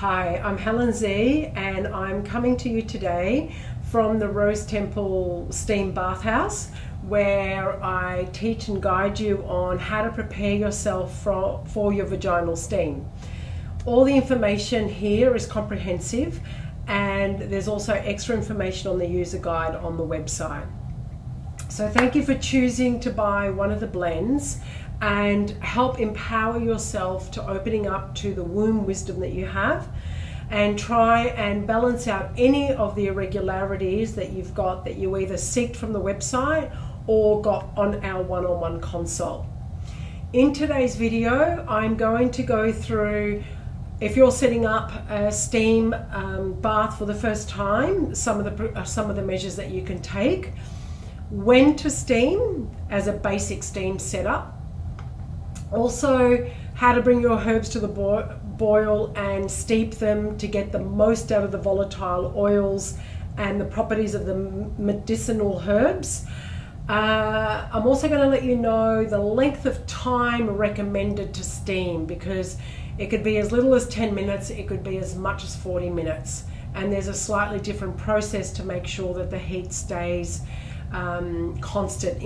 Hi, I'm Helen Z and I'm coming to you today from the Rose Temple Steam Bathhouse, where I teach and guide you on how to prepare yourself for your vaginal steam. All the information here is comprehensive, and there's also extra information on the user guide on the website. So thank you for choosing to buy one of the blends and help empower yourself to opening up to the womb wisdom that you have, and try and balance out any of the irregularities that you've got that you either seeked from the website or got on our one-on-one consult. In today's video, I'm going to go through, if you're setting up a steam bath for the first time, some of the measures that you can take, when to steam as a basic steam setup, also how to bring your herbs to the boil and steep them to get the most out of the volatile oils and the properties of the medicinal herbs. I'm also going to let you know the length of time recommended to steam, because it could be as little as 10 minutes, it could be as much as 40 minutes. And there's a slightly different process to make sure that the heat stays constant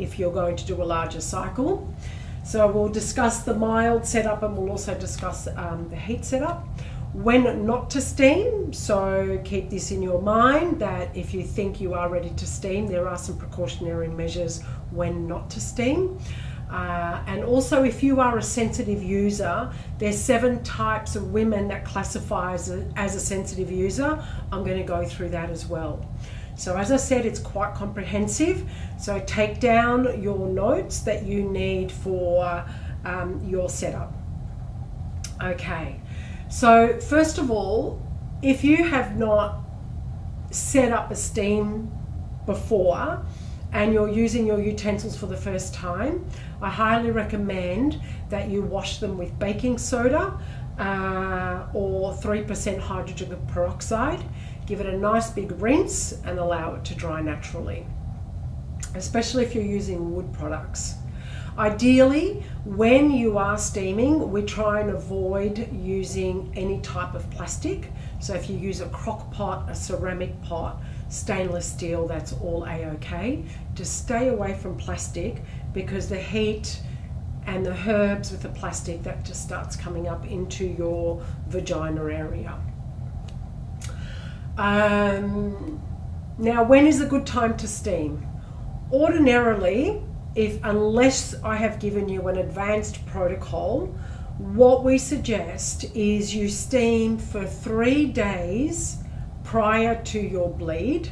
if you're going to do a larger cycle. So we'll discuss the mild setup, and we'll also discuss the heat setup. When not to steam, so keep this in your mind that if you think you are ready to steam, there are some precautionary measures when not to steam. And also, if you are a sensitive user, there's 7 types of women that classify as a sensitive user. I'm going to go through that as well. So as I said, it's quite comprehensive. So take down your notes that you need for your setup. Okay, so first of all, if you have not set up a steam before and you're using your utensils for the first time, I highly recommend that you wash them with baking soda or 3% hydrogen peroxide. Give it a nice big rinse and allow it to dry naturally, especially if you're using wood products. Ideally, when you are steaming, we try and avoid using any type of plastic. So if you use a crock pot, a ceramic pot, stainless steel, that's all a-okay. Just stay away from plastic, because the heat and the herbs with the plastic, that just starts coming up into your vagina area. Now, when is a good time to steam? Ordinarily, unless I have given you an advanced protocol, what we suggest is you steam for 3 days prior to your bleed.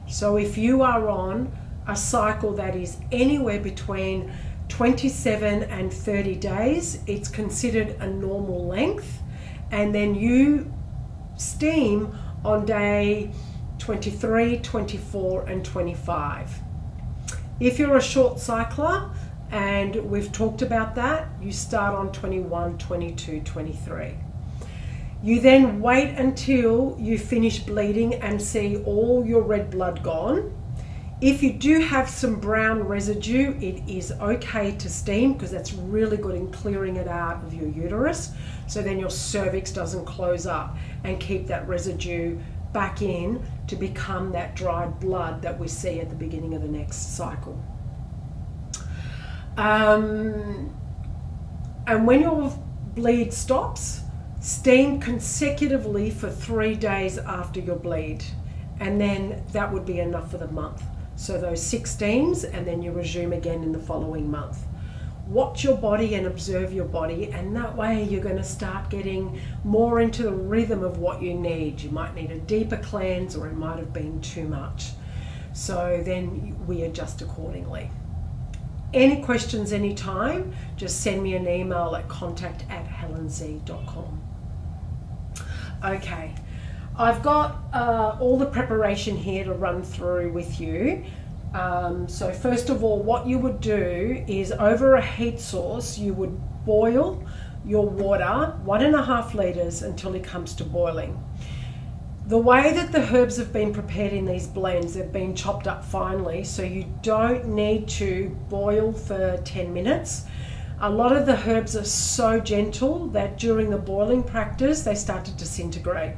So if you are on a cycle that is anywhere between 27 and 30 days, it's considered a normal length, and then you steam on day 23, 24 and 25. If you're a short cycler, and we've talked about that, you start on 21, 22, 23. You then wait until you finish bleeding and see all your red blood gone. If you do have some brown residue, it is okay to steam, because that's really good in clearing it out of your uterus, so then your cervix doesn't close up and keep that residue back in to become that dried blood that we see at the beginning of the next cycle. And when your bleed stops, steam consecutively for 3 days after your bleed, and then that would be enough for the month. So those 6 steams, and then you resume again in the following month. Watch your body and observe your body, and that way you're going to start getting more into the rhythm of what you need. You might need a deeper cleanse, or it might have been too much. So then we adjust accordingly. Any questions anytime, just send me an email at contact@helenz.com. Okay. I've got all the preparation here to run through with you. So first of all, what you would do is, over a heat source, you would boil your water 1.5 litres until it comes to boiling. The way that the herbs have been prepared in these blends, they've been chopped up finely, so you don't need to boil for 10 minutes. A lot of the herbs are so gentle that during the boiling practice they start to disintegrate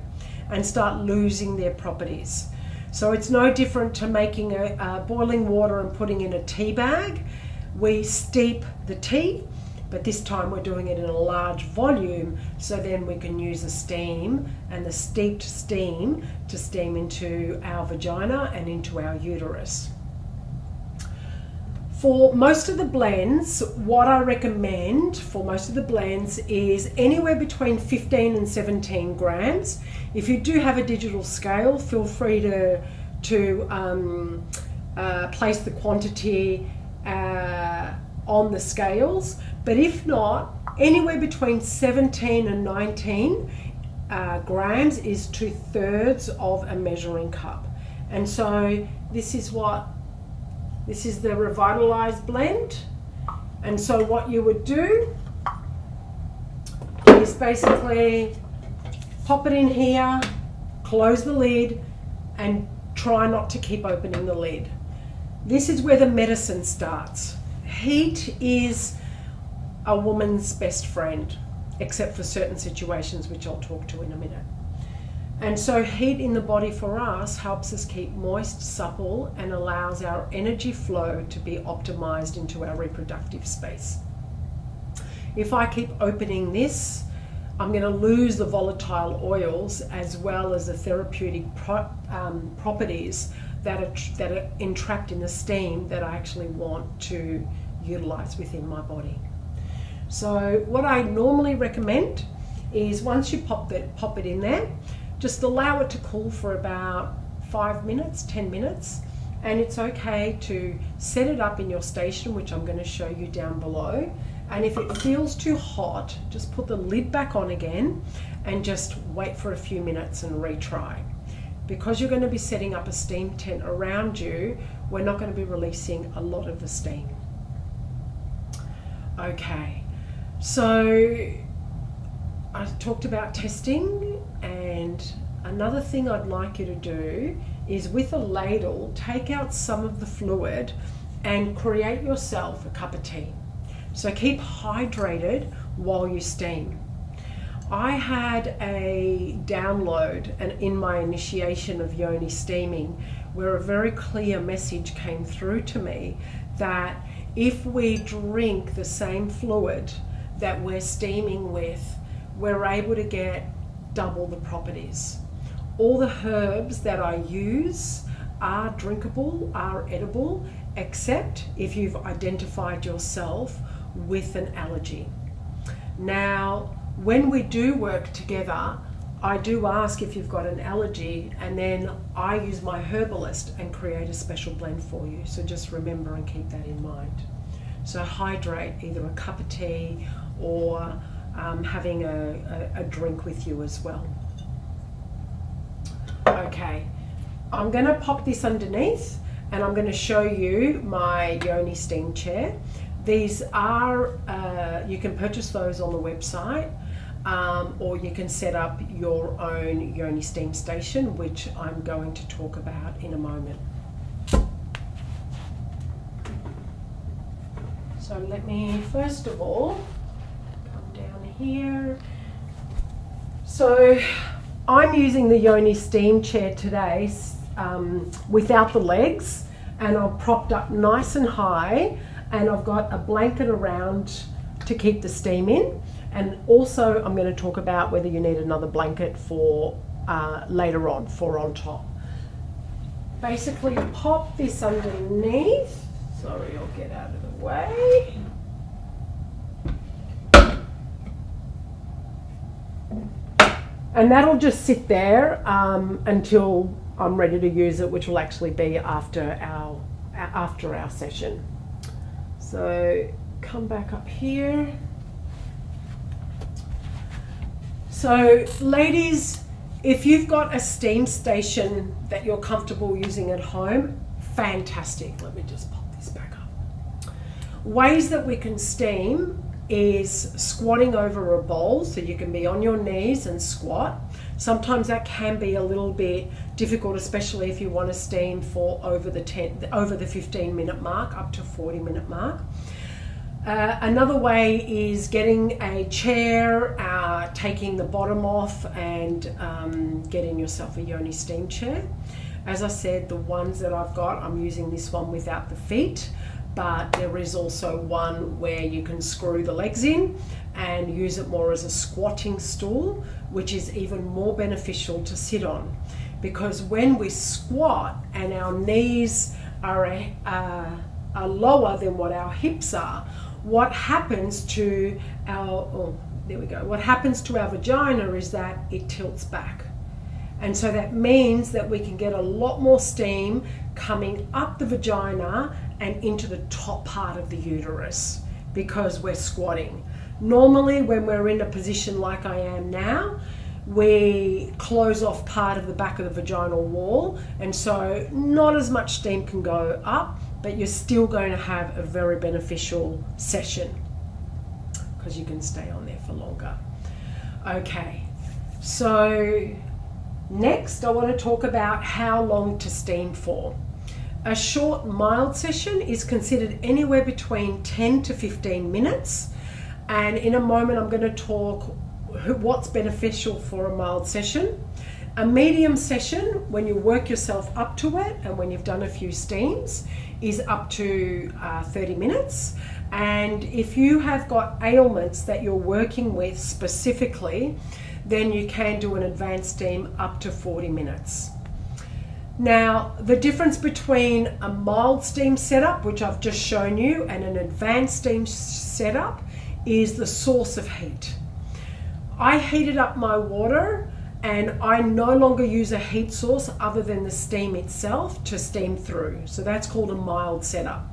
and start losing their properties. So it's no different to making a boiling water and putting in a tea bag. We steep the tea, but this time we're doing it in a large volume, so then we can use the steam and the steeped steam to steam into our vagina and into our uterus. For most of the blends, what I recommend for most of the blends is anywhere between 15 and 17 grams. If you do have a digital scale, feel free to place the quantity on the scales. But if not, anywhere between 17 and 19 grams is 2/3 of a measuring cup. And so this is the revitalized blend. And so what you would do is basically pop it in here, close the lid, and try not to keep opening the lid. This is where the medicine starts. Heat is a woman's best friend, except for certain situations, which I'll talk to in a minute. And so heat in the body for us helps us keep moist, supple, and allows our energy flow to be optimized into our reproductive space. If I keep opening this, I'm going to lose the volatile oils as well as the therapeutic properties that are entrapped in the steam that I actually want to utilize within my body. So what I normally recommend is once you pop it in there, just allow it to cool for about 5 minutes, 10 minutes, and it's okay to set it up in your station, which I'm going to show you down below. And if it feels too hot, just put the lid back on again and just wait for a few minutes and retry. Because you're going to be setting up a steam tent around you, we're not going to be releasing a lot of the steam. Okay, so I talked about testing, and another thing I'd like you to do is with a ladle, take out some of the fluid and create yourself a cup of tea. So keep hydrated while you steam. I had a download in my initiation of Yoni steaming where a very clear message came through to me that if we drink the same fluid that we're steaming with, we're able to get double the properties. All the herbs that I use are drinkable, are edible, except if you've identified yourself with an allergy. Now, when we do work together, I do ask if you've got an allergy, and then I use my herbalist and create a special blend for you. So just remember and keep that in mind. So hydrate, either a cup of tea or having a drink with you as well. Okay, I'm going to pop this underneath and I'm going to show you my Yoni steam chair. These are, you can purchase those on the website, or you can set up your own Yoni steam station, which I'm going to talk about in a moment. So let me first of all come down here. So I'm using the Yoni steam chair today without the legs, and I've propped up nice and high, and I've got a blanket around to keep the steam in. And also I'm going to talk about whether you need another blanket for later on, for on top. Basically pop this underneath. Sorry, I'll get out of the way. And that'll just sit there until I'm ready to use it, which will actually be after our session. So come back up here. So ladies, if you've got a steam station that you're comfortable using at home, fantastic. Let me just pop this back up. Ways that we can steam is squatting over a bowl, so you can be on your knees and squat. Sometimes that can be a little bit difficult, especially if you want to steam for over the 15-minute mark, up to 40-minute mark. Another way is getting a chair, taking the bottom off, and getting yourself a Yoni steam chair. As I said, the ones that I've got, I'm using this one without the feet, but there is also one where you can screw the legs in and use it more as a squatting stool, which is even more beneficial to sit on. Because when we squat and our knees are lower than what our hips are, what happens to our, what happens to our vagina is that it tilts back. And so that means that we can get a lot more steam coming up the vagina and into the top part of the uterus because we're squatting. Normally when we're in a position like I am now, we close off part of the back of the vaginal wall, and so not as much steam can go up, but you're still going to have a very beneficial session because you can stay on there for longer. Okay, so next I want to talk about how long to steam for. A short, mild session is considered anywhere between 10 to 15 minutes, and in a moment I'm going to talk what's beneficial for a mild session. A medium session, when you work yourself up to it and when you've done a few steams, is up to 30 minutes. And if you have got ailments that you're working with specifically, then you can do an advanced steam up to 40 minutes. Now, the difference between a mild steam setup, which I've just shown you, and an advanced steam setup is the source of heat. I heated up my water and I no longer use a heat source other than the steam itself to steam through. So that's called a mild setup.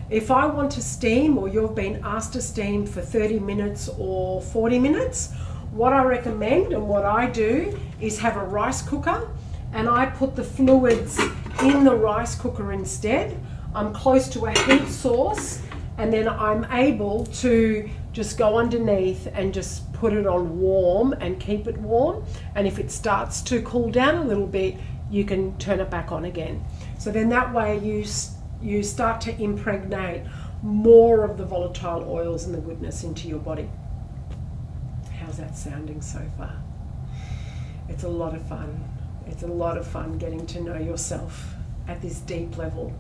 If I want to steam, or you've been asked to steam for 30 minutes or 40 minutes, what I recommend and what I do is have a rice cooker, and I put the fluids in the rice cooker instead. I'm close to a heat source, and then I'm able to just go underneath and just put it on warm and keep it warm. And if it starts to cool down a little bit, you can turn it back on again. So then that way you start to impregnate more of the volatile oils and the goodness into your body. How's that sounding so far? It's a lot of fun. It's a lot of fun getting to know yourself at this deep level.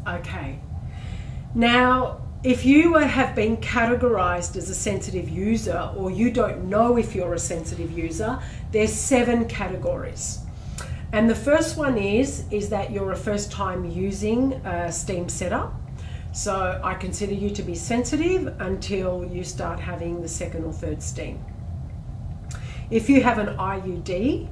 Okay. Now, if you have been categorized as a sensitive user, or you don't know if you're a sensitive user, there's 7 categories. And the first one is that you're a first time using a steam setup. So I consider you to be sensitive until you start having the second or third steam. If you have an IUD,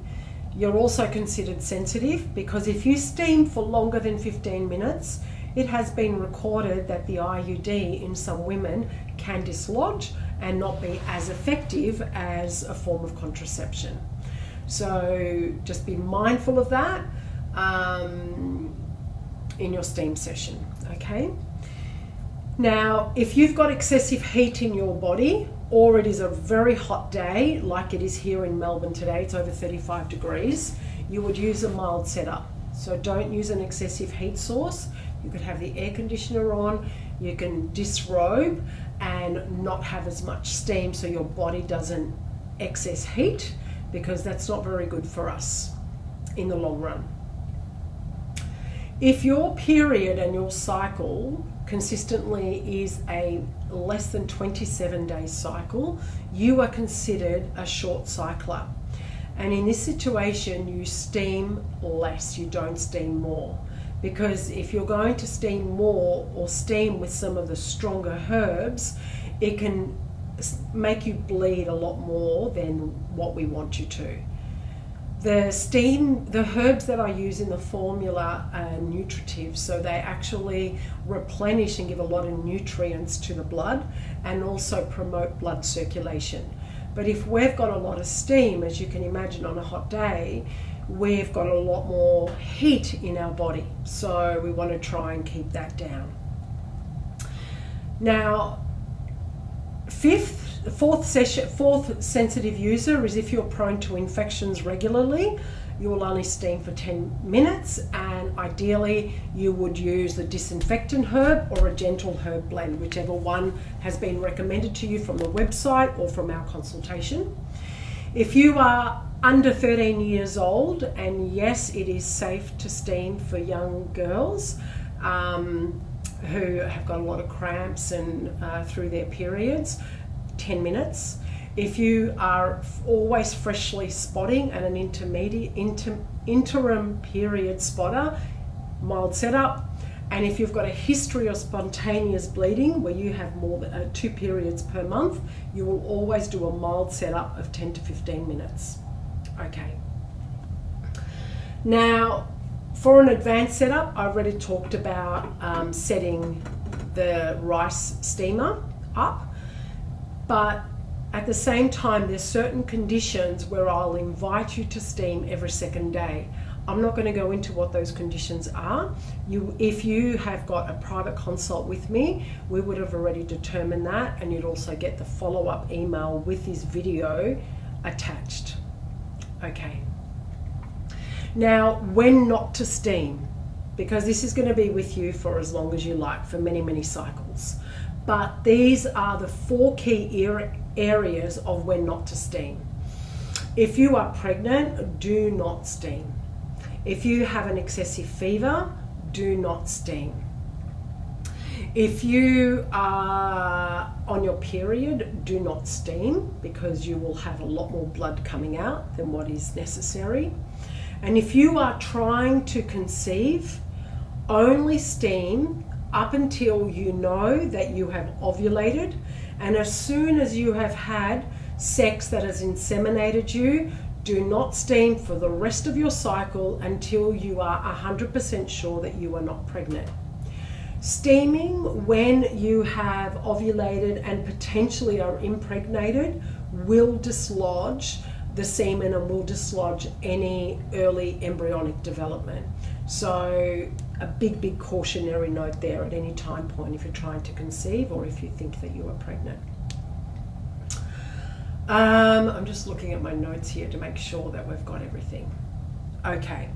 you're also considered sensitive, because if you steam for longer than 15 minutes, it has been recorded that the IUD in some women can dislodge and not be as effective as a form of contraception. So just be mindful of that in your steam session, okay? Now, if you've got excessive heat in your body, or it is a very hot day, like it is here in Melbourne today, it's over 35 degrees, you would use a mild setup. So don't use an excessive heat source. You could have the air conditioner on, you can disrobe and not have as much steam so your body doesn't excess heat, because that's not very good for us in the long run. If your period and your cycle consistently is a less than 27-day cycle, you are considered a short cycler. And in this situation, you steam less, you don't steam more. Because if you're going to steam more, or steam with some of the stronger herbs, it can make you bleed a lot more than what we want you to. The herbs that I use in the formula are nutritive, so they actually replenish and give a lot of nutrients to the blood and also promote blood circulation. But if we've got a lot of steam, as you can imagine on a hot day, we've got a lot more heat in our body, so we want to try and keep that down. Now, Fourth sensitive user is if you're prone to infections regularly, you will only steam for 10 minutes, and ideally you would use the disinfectant herb or a gentle herb blend, whichever one has been recommended to you from the website or from our consultation. If you are under 13 years old, and yes, it is safe to steam for young girls who have got a lot of cramps and through their periods, 10 minutes. If you are always freshly spotting and an interim period spotter, mild setup. And if you've got a history of spontaneous bleeding where you have more than 2 periods per month, you will always do a mild setup of 10 to 15 minutes. Okay. Now, for an advanced setup, I've already talked about setting the rice steamer up, but at the same time, there's certain conditions where I'll invite you to steam every second day. I'm not going to go into what those conditions are. If you have got a private consult with me, we would have already determined that, and you'd also get the follow-up email with this video attached. Okay. Now, when not to steam, because this is going to be with you for as long as you like, for many, many cycles. But these are the 4 key areas of when not to steam. If you are pregnant, do not steam. If you have an excessive fever, do not steam. If you are on your period, do not steam, because you will have a lot more blood coming out than what is necessary. And if you are trying to conceive, only steam up until you know that you have ovulated, and as soon as you have had sex that has inseminated you, do not steam for the rest of your cycle until you are 100% sure that you are not pregnant. Steaming when you have ovulated and potentially are impregnated will dislodge the semen and will dislodge any early embryonic development. So a big cautionary note there at any time point if you're trying to conceive or if you think that you are pregnant. I'm just looking at my notes here to make sure that we've got everything. Okay.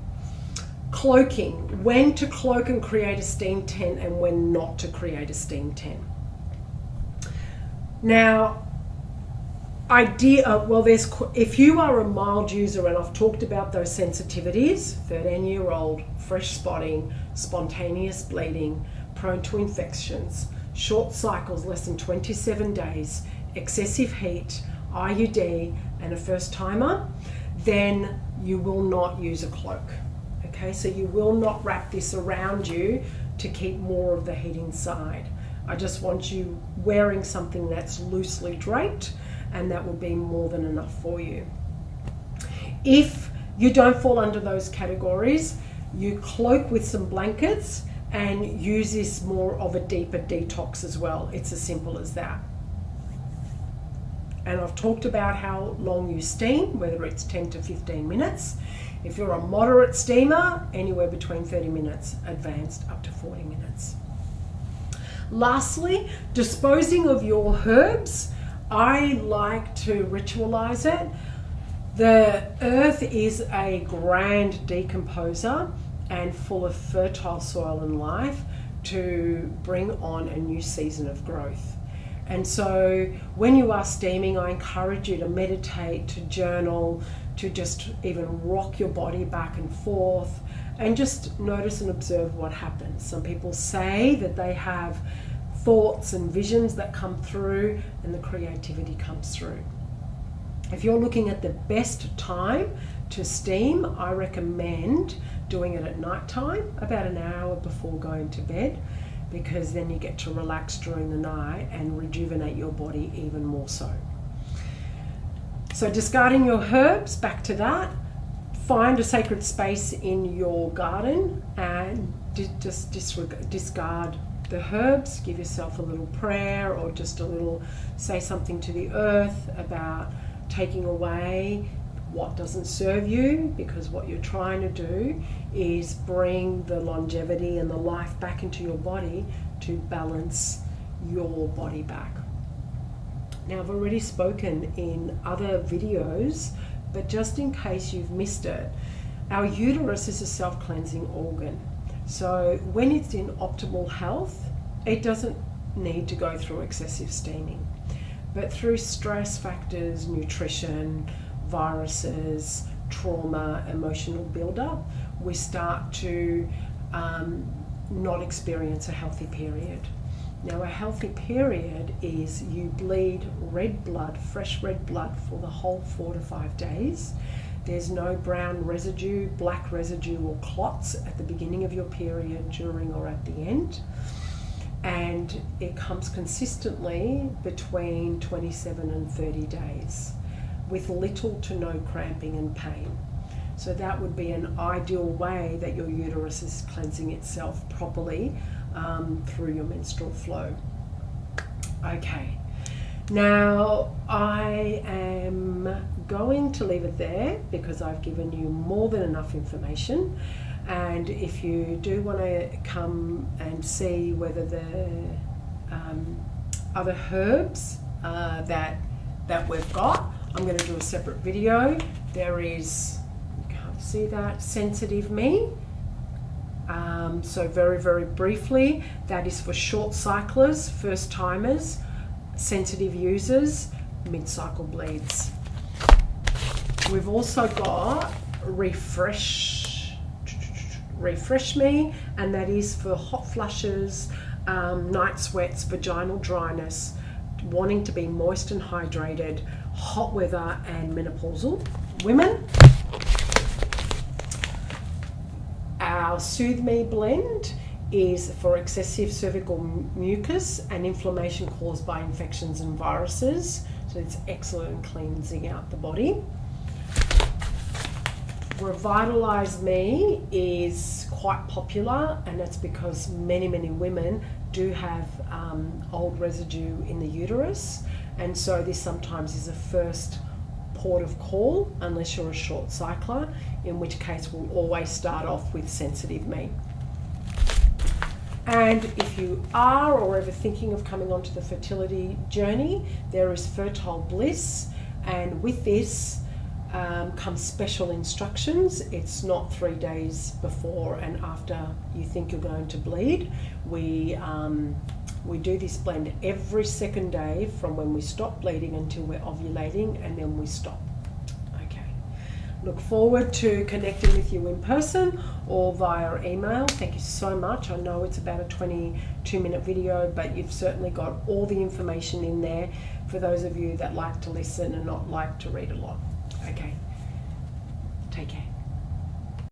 Cloaking. When to cloak and create a steam tent and when not to create a steam tent. Now, if you are a mild user, and I've talked about those sensitivities, 13-year-old, fresh spotting, spontaneous bleeding, prone to infections, short cycles less than 27 days, excessive heat, IUD, and a first timer, then you will not use a cloak. Okay, so you will not wrap this around you to keep more of the heat inside. I just want you wearing something that's loosely draped, and that will be more than enough for you. If you don't fall under those categories, you cloak with some blankets and use this more of a deeper detox as well. It's as simple as that. And I've talked about how long you steam, whether it's 10 to 15 minutes. If you're a moderate steamer, anywhere between 30 minutes, advanced up to 40 minutes. Lastly, disposing of your herbs. I like to ritualize it. The earth is a grand decomposer and full of fertile soil and life to bring on a new season of growth. And so when you are steaming, I encourage you to meditate, to journal, to just even rock your body back and forth and just notice and observe what happens. Some people say that they have thoughts and visions that come through and the creativity comes through. If you're looking at the best time to steam, I recommend doing it at night time, about an hour before going to bed, because then you get to relax during the night and rejuvenate your body even more so. So discarding your herbs, back to that. Find a sacred space in your garden and just discard the herbs. Give yourself a little prayer or just a little, say something to the earth about taking away what doesn't serve you, because what you're trying to do is bring the longevity and the life back into your body to balance your body back. Now, I've already spoken in other videos, but just in case you've missed it, our uterus is a self-cleansing organ. So when it's in optimal health, it doesn't need to go through excessive steaming. But through stress factors, nutrition, viruses, trauma, emotional buildup, we start to not experience a healthy period. Now, a healthy period is you bleed red blood, fresh red blood for the whole 4 to 5 days. There's no brown residue, black residue or clots at the beginning of your period, during or at the end. And it comes consistently between 27 and 30 days with little to no cramping and pain. So that would be an ideal way that your uterus is cleansing itself properly through your menstrual flow. Okay, now I am going to leave it there because I've given you more than enough information. And if you do want to come and see whether the other herbs that we've got, I'm going to do a separate video. There is, you can't see that, Sensitive Me. So very, very briefly, that is for short cyclers, first timers, sensitive users, mid-cycle bleeds. We've also got Refresh Me, and that is for hot flushes, night sweats, vaginal dryness, wanting to be moist and hydrated, hot weather and menopausal women. Our Soothe Me blend is for excessive cervical mucus and inflammation caused by infections and viruses. So it's excellent in cleansing out the body. Revitalize Me is quite popular, and that's because many women do have old residue in the uterus, and so this sometimes is a first port of call unless you're a short cycler, in which case we'll always start off with Sensitive Me. And if you are or ever thinking of coming onto the fertility journey, there is Fertile Bliss, and with this comes special instructions. It's not 3 days before and after you think you're going to bleed. We do this blend every second day from when we stop bleeding until we're ovulating, and then we stop. Okay. Look forward to connecting with you in person or via email. Thank you so much. I know it's about a 22-minute video, but you've certainly got all the information in there for those of you that like to listen and not like to read a lot. Okay. Take care.